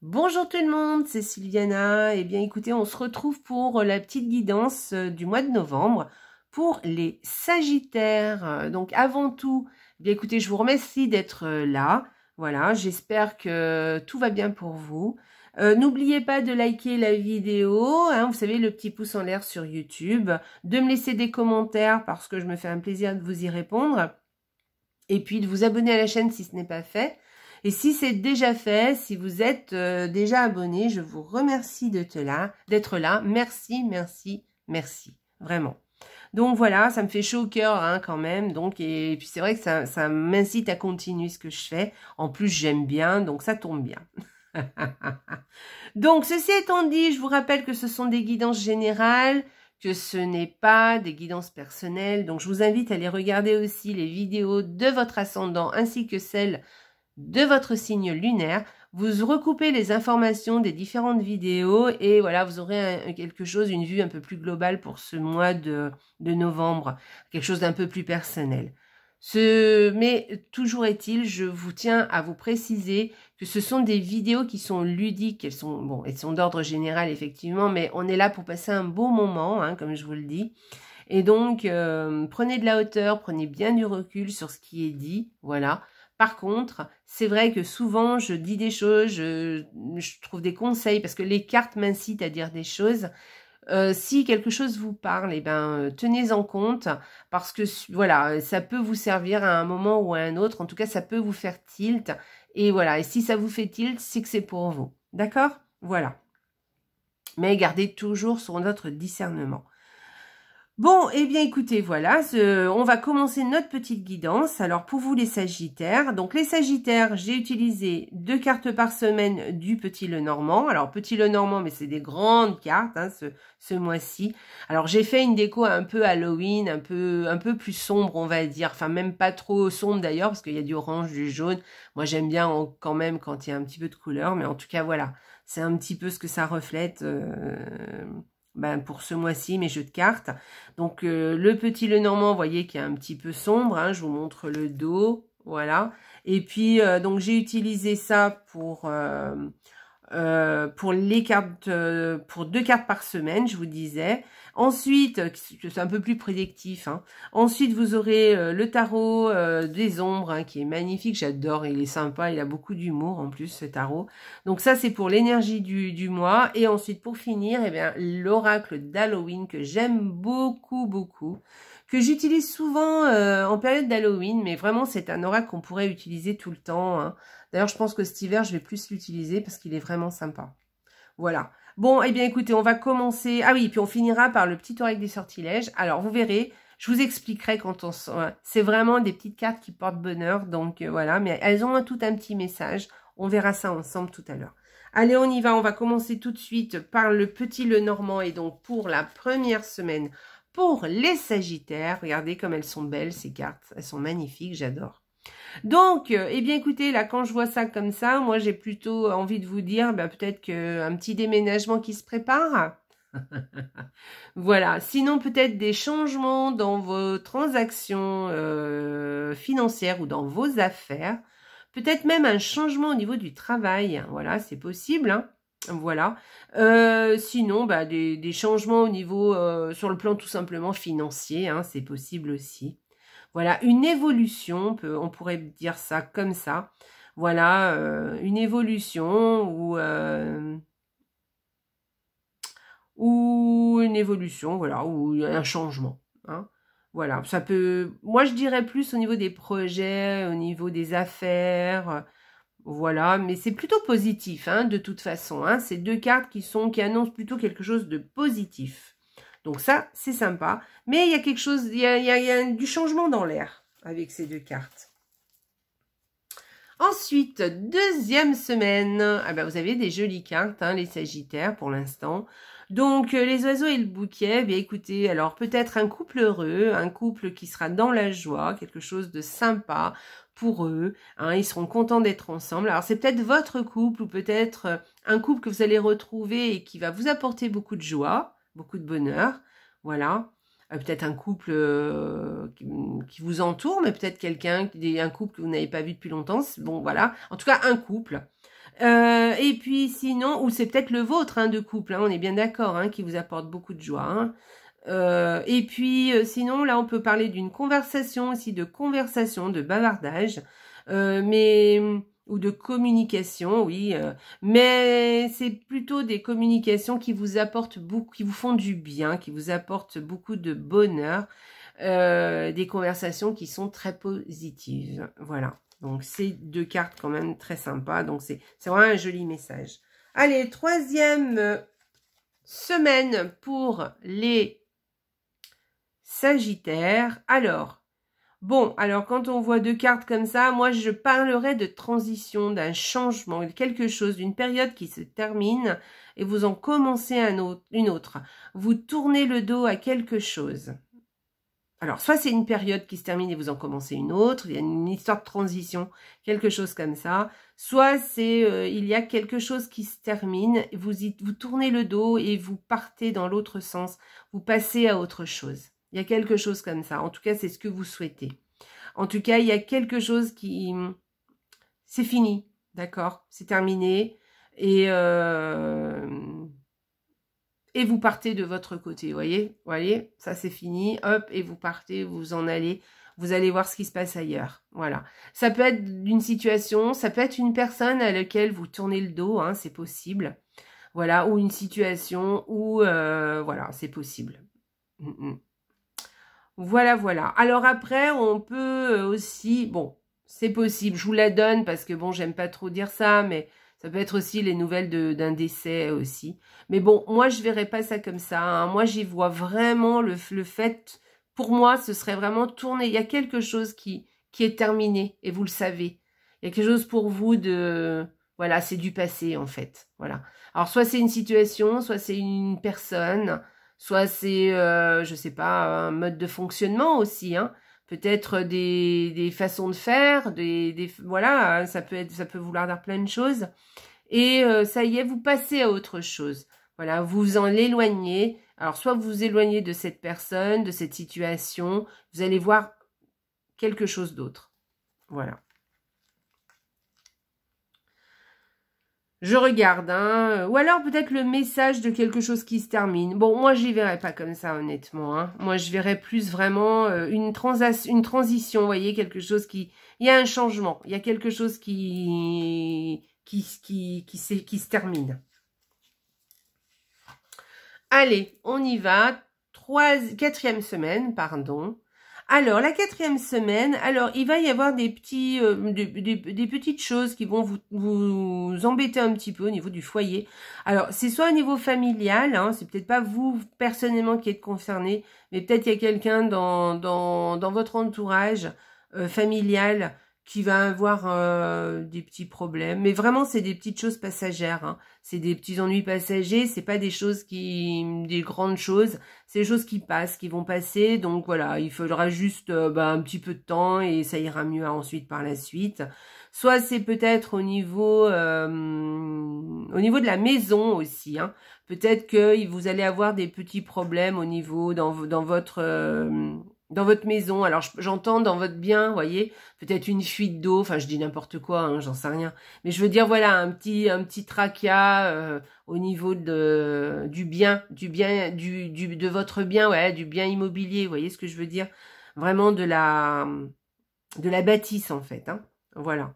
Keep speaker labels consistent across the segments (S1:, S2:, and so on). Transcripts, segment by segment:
S1: Bonjour tout le monde, c'est Sylviana. Eh bien écoutez, on se retrouve pour la petite guidance du mois de novembre pour les Sagittaires. Donc avant tout, eh bien écoutez, je vous remercie d'être là. Voilà, j'espère que tout va bien pour vous. N'oubliez pas de liker la vidéo, hein, vous savez, le petit pouce en l'air sur YouTube, de me laisser des commentaires parce que je me fais un plaisir de vous y répondre. Et puis de vous abonner à la chaîne si ce n'est pas fait. Et si c'est déjà fait, si vous êtes déjà abonné, je vous remercie d'être là. Merci, merci, merci. Vraiment. Donc voilà, ça me fait chaud au cœur hein, quand même. Donc, et puis c'est vrai que ça m'incite à continuer ce que je fais. En plus, j'aime bien, donc ça tombe bien. Donc, ceci étant dit, je vous rappelle que ce sont des guidances générales, que ce n'est pas des guidances personnelles. Donc, je vous invite à aller regarder aussi les vidéos de votre ascendant ainsi que celles de votre signe lunaire. Vous recoupez les informations des différentes vidéos et voilà, vous aurez quelque chose, une vue un peu plus globale pour ce mois de novembre, quelque chose d'un peu plus personnel. Mais toujours est-il, je vous tiens à vous préciser que ce sont des vidéos qui sont ludiques, elles sont d'ordre général effectivement, mais on est là pour passer un beau moment, hein, comme je vous le dis. Et donc, prenez de la hauteur, prenez bien du recul sur ce qui est dit, voilà. Par contre, c'est vrai que souvent, je dis des choses, je trouve des conseils, parce que les cartes m'incitent à dire des choses. Si quelque chose vous parle, eh ben, tenez en compte, parce que voilà, ça peut vous servir à un moment ou à un autre. En tout cas, ça peut vous faire tilt. Et voilà, et si ça vous fait tilt, c'est que c'est pour vous. D'accord? Voilà. Mais gardez toujours sur votre discernement. Bon, eh bien écoutez, voilà, on va commencer notre petite guidance. Alors pour vous les Sagittaires, donc les Sagittaires, j'ai utilisé 2 cartes par semaine du Petit Lenormand. Alors Petit Lenormand, mais c'est des grandes cartes hein, ce mois-ci. Alors j'ai fait une déco un peu Halloween, un peu plus sombre on va dire, enfin même pas trop sombre d'ailleurs parce qu'il y a du orange, du jaune. Moi j'aime bien quand même quand il y a un petit peu de couleur, mais en tout cas voilà, c'est un petit peu ce que ça reflète. Pour ce mois-ci, mes jeux de cartes. Donc, le Petit Lenormand, vous voyez qu'il est un petit peu sombre. Hein, je vous montre le dos. Voilà. Et puis, donc, j'ai utilisé ça pour les cartes, pour 2 cartes par semaine, je vous disais. Ensuite, c'est un peu plus prédictif. Hein. Ensuite, vous aurez le tarot des ombres, hein, qui est magnifique. J'adore, il est sympa, il a beaucoup d'humour en plus, ce tarot. Donc ça, c'est pour l'énergie du mois. Et ensuite, pour finir, eh bien, l'oracle d'Halloween que j'aime beaucoup, beaucoup, que j'utilise souvent en période d'Halloween, mais vraiment, c'est un oracle qu'on pourrait utiliser tout le temps. Hein. D'ailleurs, je pense que cet hiver, je vais plus l'utiliser parce qu'il est vraiment sympa. Voilà. Bon, eh bien, écoutez, on va commencer... Ah oui, puis on finira par le petit oracle des sortilèges. Alors, vous verrez, je vous expliquerai quand on... C'est vraiment des petites cartes qui portent bonheur, donc voilà. Mais elles ont tout un petit message. On verra ça ensemble tout à l'heure. Allez, on y va. On va commencer tout de suite par le Petit Lenormand. Et donc, pour la première semaine, pour les Sagittaires. Regardez comme elles sont belles, ces cartes. Elles sont magnifiques, j'adore. Donc, eh bien écoutez, là quand je vois ça comme ça, moi j'ai plutôt envie de vous dire, peut-être qu'un petit déménagement qui se prépare. Voilà, sinon peut-être des changements dans vos transactions financières ou dans vos affaires. Peut-être même un changement au niveau du travail. Voilà, c'est possible, hein. Voilà. Sinon, des changements au niveau, sur le plan tout simplement financier, hein, c'est possible aussi. Voilà, une évolution, on pourrait dire ça comme ça. Voilà, une évolution ou une évolution, voilà, ou un changement. Hein. Voilà, ça peut... Moi, je dirais plus au niveau des projets, au niveau des affaires, voilà, mais c'est plutôt positif, hein, de toute façon. Hein. C'est 2 cartes qui annoncent plutôt quelque chose de positif. Donc ça, c'est sympa. Mais il y a quelque chose, il y a du changement dans l'air avec ces 2 cartes. Ensuite, deuxième semaine. Ah vous avez des jolies cartes, hein, les Sagittaires pour l'instant. Donc, les oiseaux et le bouquet, bien écoutez, alors peut-être un couple heureux, un couple qui sera dans la joie, quelque chose de sympa pour eux. Hein, ils seront contents d'être ensemble. Alors, c'est peut-être votre couple ou peut-être un couple que vous allez retrouver et qui va vous apporter beaucoup de joie, beaucoup de bonheur. Voilà. Peut-être un couple qui vous entoure, mais peut-être un couple que vous n'avez pas vu depuis longtemps. Bon, voilà. En tout cas, un couple. Et puis sinon, ou c'est peut-être le vôtre hein, de couple, hein, on est bien d'accord, hein, qui vous apporte beaucoup de joie. Hein. Et puis sinon, là, on peut parler d'une conversation aussi, de conversation, de bavardage, mais ou de communication, oui. Mais c'est plutôt des communications qui vous apportent beaucoup, qui vous font du bien, qui vous apportent beaucoup de bonheur. Des conversations qui sont très positives. Voilà. Donc, c'est 2 cartes quand même très sympas. Donc, c'est vraiment un joli message. Allez, 3e semaine pour les Sagittaires. Alors, bon, alors quand on voit 2 cartes comme ça, moi, je parlerai de transition, d'un changement, de quelque chose, d'une période qui se termine et vous en commencez une autre. Vous tournez le dos à quelque chose. Alors, soit c'est une période qui se termine et vous en commencez une autre, il y a une histoire de transition, quelque chose comme ça. Soit c'est il y a quelque chose qui se termine, vous tournez le dos et vous partez dans l'autre sens, vous passez à autre chose. Il y a quelque chose comme ça, en tout cas c'est ce que vous souhaitez. En tout cas, il y a quelque chose qui... C'est fini, d'accord? C'est terminé et vous partez de votre côté, voyez, ça c'est fini, hop, et vous partez, vous en allez, vous allez voir ce qui se passe ailleurs, voilà. Ça peut être une situation, ça peut être une personne à laquelle vous tournez le dos, hein, c'est possible, voilà, ou une situation où, voilà, c'est possible. Voilà, voilà. Alors après, on peut aussi, bon, c'est possible, je vous la donne parce que bon, j'aime pas trop dire ça, mais... Ça peut être aussi les nouvelles d'un décès aussi. Mais bon, moi, je verrais pas ça comme ça. Hein. Moi, j'y vois vraiment le fait... Pour moi, ce serait vraiment tourner. Il y a quelque chose qui est terminé, et vous le savez. Il y a quelque chose pour vous de... Voilà, c'est du passé, en fait. Voilà. Alors, soit c'est une situation, soit c'est une personne, soit c'est, je sais pas, un mode de fonctionnement aussi, hein. Peut-être des façons de faire, voilà, ça peut vouloir dire plein de choses. Et ça y est, vous passez à autre chose. Voilà, vous en éloignez. Alors, soit vous vous éloignez de cette personne, de cette situation, vous allez voir quelque chose d'autre. Voilà. Je regarde, hein. Ou alors peut-être le message de quelque chose qui se termine. Bon, moi, j'y verrais pas comme ça, honnêtement. Hein. Moi, je verrais plus vraiment une transition, vous voyez, quelque chose qui... Il y a un changement, il y a quelque chose qui se termine. Allez, on y va. 4e semaine, pardon. Alors, la 4e semaine, alors il va y avoir des petites choses qui vont vous embêter un petit peu au niveau du foyer. Alors, c'est soit au niveau familial, hein, c'est peut-être pas vous personnellement qui êtes concerné, mais peut-être il y a quelqu'un dans votre entourage familial qui va avoir des petits problèmes. Mais vraiment, c'est des petites choses passagères. Hein. C'est des petits ennuis passagers. C'est pas des choses des grandes choses. C'est des choses qui passent, qui vont passer. Donc voilà, il faudra juste un petit peu de temps et ça ira mieux ensuite par la suite. Soit c'est peut-être au niveau de la maison aussi. Hein. Peut-être que vous allez avoir des petits problèmes au niveau dans votre maison, alors j'entends dans votre bien, vous voyez, peut-être une fuite d'eau, enfin je dis n'importe quoi, hein, j'en sais rien. Mais je veux dire, voilà, un petit tracas au niveau du bien, de votre bien, ouais, du bien immobilier, vous voyez ce que je veux dire? Vraiment de la bâtisse en fait, hein, voilà.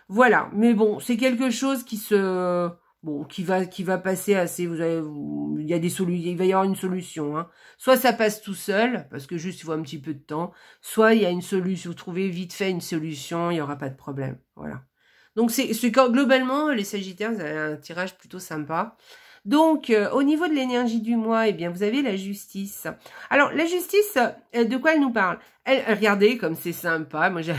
S1: Voilà, mais bon, c'est quelque chose qui va passer assez, il va y avoir une solution, hein. Soit ça passe tout seul, parce que juste il faut un petit peu de temps, soit il y a une solution, vous trouvez vite fait une solution, il n'y aura pas de problème, voilà. Donc globalement, les Sagittaires, vous avez un tirage plutôt sympa. Donc, au niveau de l'énergie du mois, eh bien, vous avez la justice. Alors, la justice, de quoi elle nous parle? Regardez comme c'est sympa, moi j'ai...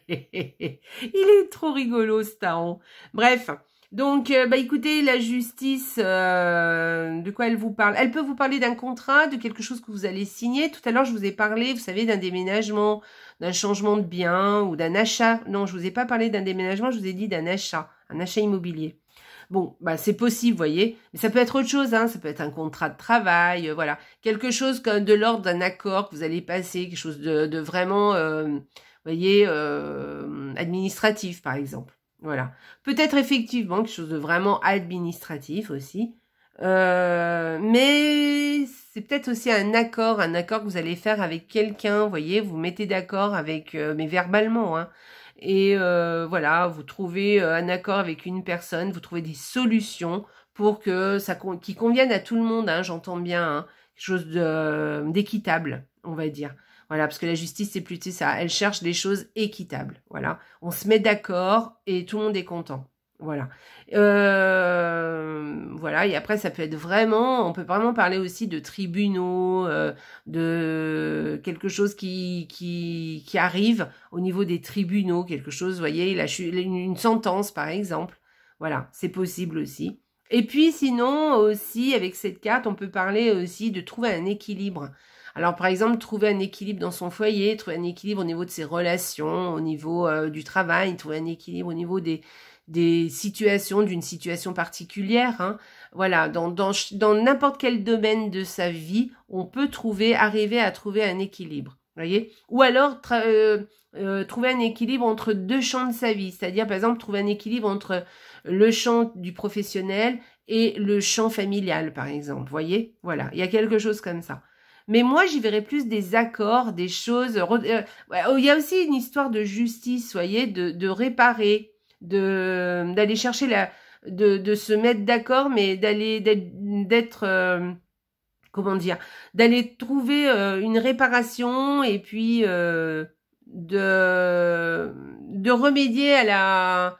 S1: Il est trop rigolo, ce Taron. Bref, donc, écoutez, la justice, de quoi elle vous parle? Elle peut vous parler d'un contrat, de quelque chose que vous allez signer. Tout à l'heure, je vous ai parlé, vous savez, d'un déménagement, d'un changement de bien ou d'un achat. Non, je vous ai pas parlé d'un déménagement, je vous ai dit d'un achat, un achat immobilier. Bon, c'est possible, vous voyez, mais ça peut être autre chose, hein, ça peut être un contrat de travail, voilà, quelque chose comme de l'ordre d'un accord que vous allez passer, quelque chose de vraiment, vous voyez, administratif, par exemple. Voilà. Peut-être effectivement quelque chose de vraiment administratif aussi. Mais c'est peut-être aussi un accord que vous allez faire avec quelqu'un, vous voyez, vous mettez d'accord avec, mais verbalement, hein. Et voilà, vous trouvez un accord avec une personne, vous trouvez des solutions pour que ça qui conviennent à tout le monde, hein, j'entends bien, hein, quelque chose d'équitable, on va dire. Voilà, parce que la justice, c'est plutôt ça. Elle cherche des choses équitables. Voilà, on se met d'accord et tout le monde est content. Voilà. Voilà, et après, ça peut être vraiment, on peut vraiment parler aussi de tribunaux, de quelque chose qui arrive au niveau des tribunaux, quelque chose, vous voyez, une sentence, par exemple. Voilà, c'est possible aussi. Et puis, sinon, aussi, avec cette carte, on peut parler aussi de trouver un équilibre. Alors, par exemple, trouver un équilibre dans son foyer, trouver un équilibre au niveau de ses relations, au niveau du travail, trouver un équilibre au niveau des situations, d'une situation particulière. Hein. Voilà, dans n'importe quel domaine de sa vie, on peut arriver à trouver un équilibre. Voyez. Ou alors, trouver un équilibre entre deux champs de sa vie. C'est-à-dire, par exemple, trouver un équilibre entre le champ du professionnel et le champ familial, par exemple. Voyez. Voilà, il y a quelque chose comme ça. Mais moi, j'y verrais plus des accords, des choses. Il y a aussi une histoire de justice, voyez, de réparer, d'aller chercher de se mettre d'accord, mais d'être comment dire, d'aller trouver une réparation et puis de remédier à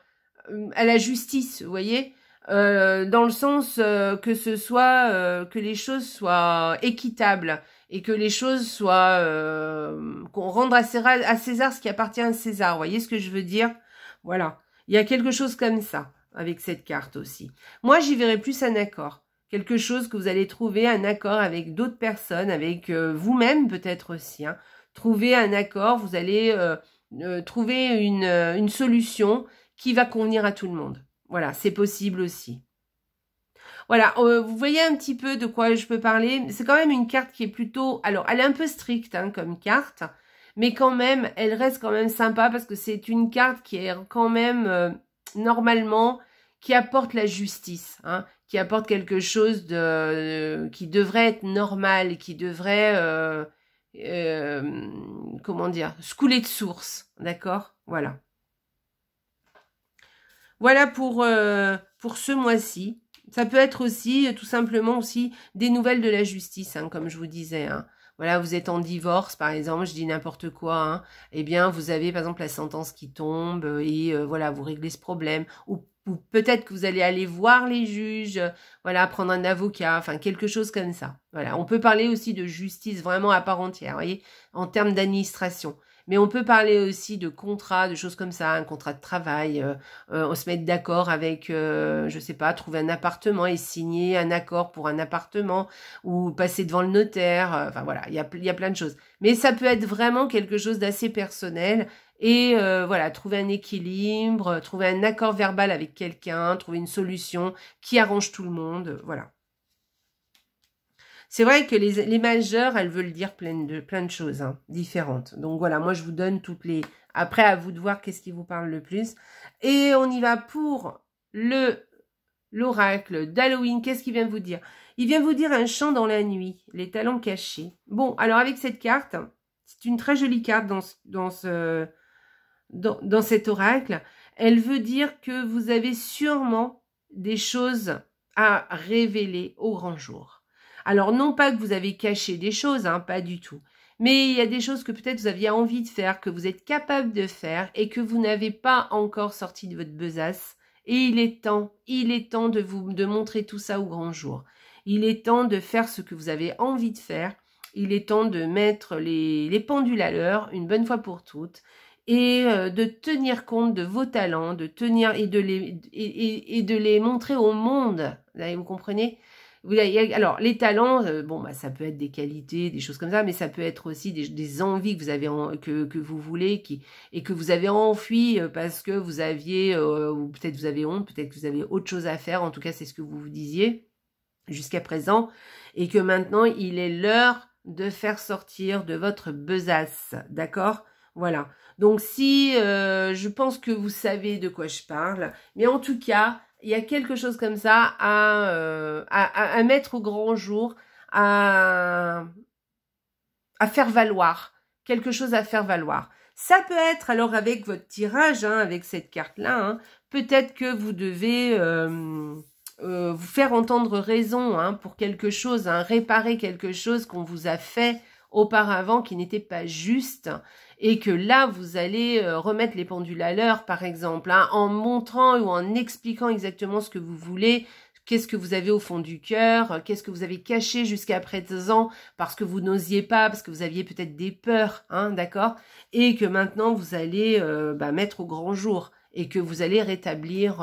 S1: la justice, vous voyez. Dans le sens que ce soit que les choses soient équitables et que les choses soient qu'on rende à César ce qui appartient à César. Vous voyez ce que je veux dire? Voilà. Il y a quelque chose comme ça avec cette carte aussi. Moi, j'y verrais plus un accord. Quelque chose que vous allez trouver, un accord avec d'autres personnes, avec vous-même peut-être aussi. Hein. Trouver un accord, vous allez trouver une solution qui va convenir à tout le monde. Voilà, c'est possible aussi. Voilà, vous voyez un petit peu de quoi je peux parler. C'est quand même une carte qui est plutôt... Alors, elle est un peu stricte hein, comme carte, mais quand même, elle reste quand même sympa parce que c'est une carte qui est quand même, normalement, qui apporte la justice, hein, qui apporte quelque chose qui devrait être normal, qui devrait... comment dire, se couler de source, d'accord? Voilà. Voilà pour ce mois-ci. Ça peut être aussi, tout simplement aussi, des nouvelles de la justice, hein, comme je vous disais. Hein. Voilà, vous êtes en divorce, par exemple, je dis n'importe quoi. Hein. Eh bien, vous avez, par exemple, la sentence qui tombe et voilà, vous réglez ce problème. Ou peut-être que vous allez aller voir les juges, voilà, prendre un avocat, enfin, quelque chose comme ça. Voilà, on peut parler aussi de justice vraiment à part entière, vous voyez, en termes d'administration. Mais on peut parler aussi de contrats, de choses comme ça, un contrat de travail, on se met d'accord avec, je sais pas, trouver un appartement et signer un accord pour un appartement ou passer devant le notaire, enfin voilà, il y a plein de choses. Mais ça peut être vraiment quelque chose d'assez personnel et voilà, trouver un équilibre, trouver un accord verbal avec quelqu'un, trouver une solution qui arrange tout le monde, voilà. C'est vrai que les majeures, elles veulent dire plein de choses hein, différentes. Donc voilà, moi je vous donne toutes les... Après, à vous de voir qu'est-ce qui vous parle le plus. Et on y va pour l'oracle d'Halloween. Qu'est-ce qu'il vient vous dire? Il vient vous dire un chant dans la nuit, les talents cachés. Bon, alors avec cette carte, c'est une très jolie carte dans cet oracle. Elle veut dire que vous avez sûrement des choses à révéler au grand jour. Alors, non pas que vous avez caché des choses, hein, pas du tout. Mais il y a des choses que peut-être vous aviez envie de faire, que vous êtes capable de faire et que vous n'avez pas encore sorti de votre besace. Et il est temps de montrer tout ça au grand jour. Il est temps de faire ce que vous avez envie de faire. Il est temps de mettre les pendules à l'heure, une bonne fois pour toutes, et de tenir compte de vos talents, de tenir et de les montrer au monde. Vous comprenez ? Alors, les talents, bon, bah, ça peut être des qualités, des choses comme ça, mais ça peut être aussi des envies que vous avez, que vous voulez, et que vous avez enfui parce que vous aviez, ou peut-être vous avez honte, peut-être que vous avez autre chose à faire, en tout cas, c'est ce que vous vous disiez jusqu'à présent, et que maintenant, il est l'heure de faire sortir de votre besace, d'accord ? Voilà. Donc si je pense que vous savez de quoi je parle, mais en tout cas, il y a quelque chose comme ça à mettre au grand jour, à faire valoir, quelque chose à faire valoir. Ça peut être alors avec votre tirage, hein, avec cette carte-là, hein, peut-être que vous devez vous faire entendre raison hein, pour quelque chose, hein, réparer quelque chose qu'on vous a fait auparavant qui n'était pas juste et que là, vous allez remettre les pendules à l'heure, par exemple, hein, en montrant ou en expliquant exactement ce que vous voulez, qu'est-ce que vous avez au fond du cœur, qu'est-ce que vous avez caché jusqu'à présent parce que vous n'osiez pas, parce que vous aviez peut-être des peurs, hein, d'accord, et que maintenant, vous allez mettre au grand jour et que vous allez rétablir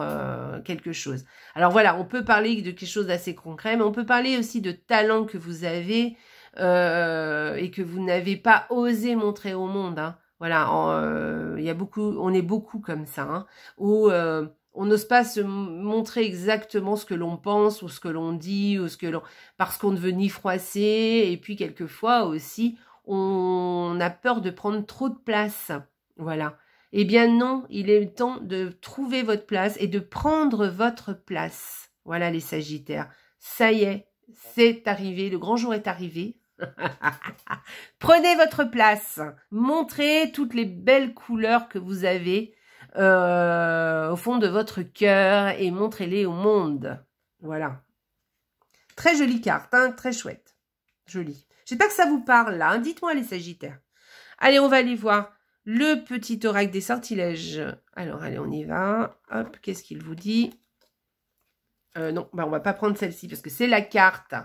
S1: quelque chose. Alors voilà, on peut parler de quelque chose d'assez concret, mais on peut parler aussi de talents que vous avez et que vous n'avez pas osé montrer au monde. Hein. Voilà, y a beaucoup, on est beaucoup comme ça, hein, où on n'ose pas se montrer exactement ce que l'on pense ou ce que l'on dit ou ce que l'on, parce qu'on ne veut ni froisser et puis quelquefois aussi on a peur de prendre trop de place. Voilà. Eh bien non, il est temps de trouver votre place et de prendre votre place. Voilà les Sagittaires. Ça y est, c'est arrivé, le grand jour est arrivé. Prenez votre place. Montrez toutes les belles couleurs que vous avez au fond de votre cœur et montrez-les au monde. Voilà. Très jolie carte, hein, très chouette. Jolie. J'espère que ça vous parle là. Hein. Dites-moi les Sagittaires. Allez, on va aller voir le petit oracle des sortilèges. Alors, allez, on y va. Hop, qu'est-ce qu'il vous dit? Non, on va pas prendre celle-ci parce que c'est la carte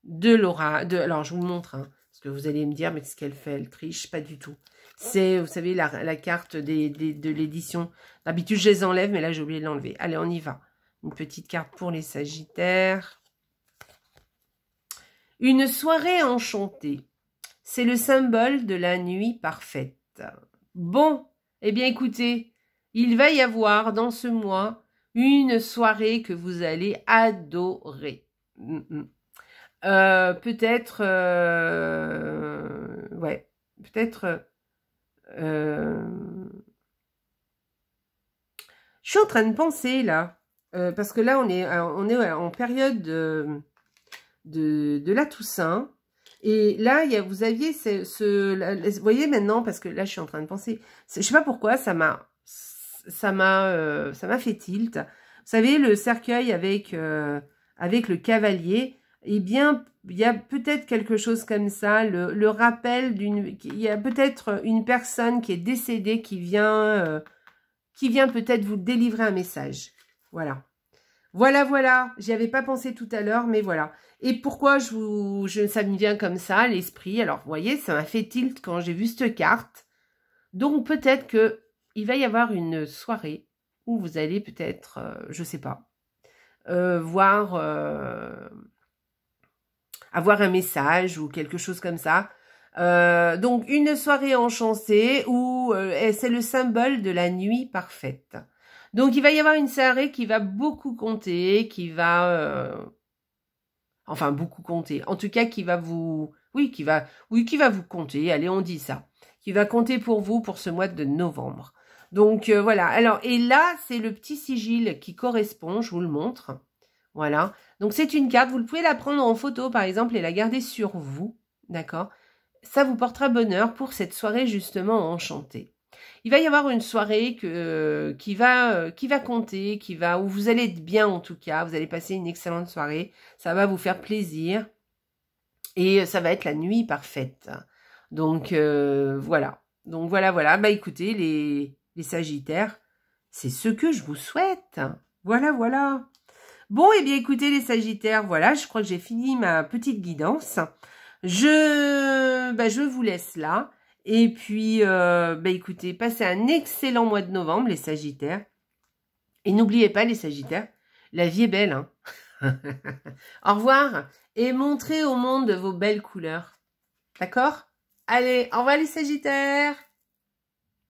S1: de Laura. Alors, je vous le montre. Hein, parce que vous allez me dire, mais qu'est-ce qu'elle fait? Elle triche? Pas du tout. C'est, vous savez, la carte de l'édition. D'habitude, je les enlève, mais là, j'ai oublié de l'enlever. Allez, on y va. Une petite carte pour les Sagittaires. Une soirée enchantée. C'est le symbole de la nuit parfaite. Bon, eh bien écoutez, il va y avoir dans ce mois une soirée que vous allez adorer. Peut-être, ouais, peut-être, je suis en train de penser là, parce que là on est en période de la Toussaint. Et là, vous aviez vous voyez maintenant, parce que là, je suis en train de penser, je sais pas pourquoi, ça m'a fait tilt. Vous savez, le cercueil avec le cavalier, eh bien, il y a peut-être quelque chose comme ça, le rappel il y a peut-être une personne qui est décédée qui vient peut-être vous délivrer un message. Voilà. Voilà, j'y avais pas pensé tout à l'heure, mais voilà. Et pourquoi ça me vient comme ça, à l'esprit? Alors, vous voyez, ça m'a fait tilt quand j'ai vu cette carte. Donc, peut-être que il va y avoir une soirée où vous allez peut-être, je sais pas, avoir un message ou quelque chose comme ça. Donc, une soirée enchantée où c'est le symbole de la nuit parfaite. Donc, il va y avoir une soirée qui va beaucoup compter, qui va... enfin, beaucoup compter. En tout cas, qui va vous... Oui, qui va vous compter. Allez, on dit ça. Qui va compter pour vous pour ce mois de novembre. Donc, voilà. Alors, et là, c'est le petit sigil qui correspond. Je vous le montre. Voilà. Donc, c'est une carte. Vous pouvez la prendre en photo, par exemple, et la garder sur vous. D'accord? Ça vous portera bonheur pour cette soirée, justement, enchantée. Il va y avoir une soirée qui va compter, où vous allez être bien en tout cas. Vous allez passer une excellente soirée. Ça va vous faire plaisir. Et ça va être la nuit parfaite. Donc, voilà. Donc, voilà. Bah, écoutez, les Sagittaires, c'est ce que je vous souhaite. Voilà. Bon, eh bien, écoutez, les Sagittaires, voilà. Je crois que j'ai fini ma petite guidance. Je vous laisse là. Et puis, écoutez, passez un excellent mois de novembre, les Sagittaires. Et n'oubliez pas, les Sagittaires, la vie est belle. Hein. Au revoir. Et montrez au monde vos belles couleurs. D'accord? Allez, au revoir les Sagittaires.